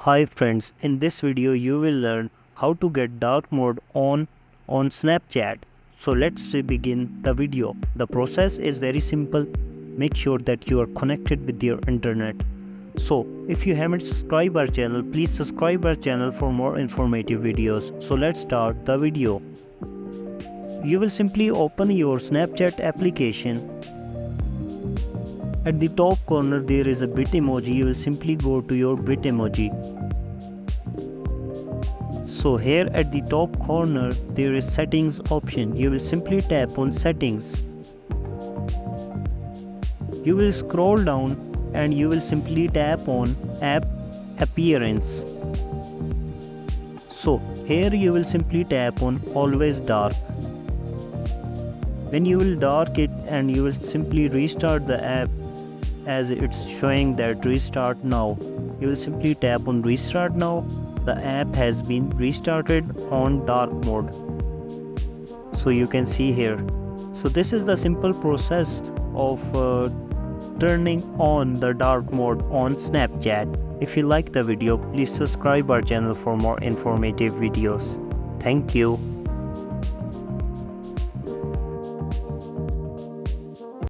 Hi friends, in this video you will learn how to get dark mode on Snapchat. So let's begin the video. The process is very simple. Make sure that you are connected with your internet. So if you haven't subscribed our channel, please subscribe our channel for more informative videos. So let's start the video. You will simply open your Snapchat application. At the top corner there is a bit emoji. You will simply go to your bit emoji. So here at the top corner there is settings option. You will simply tap on settings. You will scroll down and you will simply tap on app appearance. So here you will simply tap on always dark. When you will dark it and you will simply restart the app as it's showing that restart now. You will simply tap on restart now. The app has been restarted on dark mode. So you can see here. So this is the simple process of turning on the dark mode on Snapchat. If you like the video, please subscribe our channel for more informative videos. Thank you.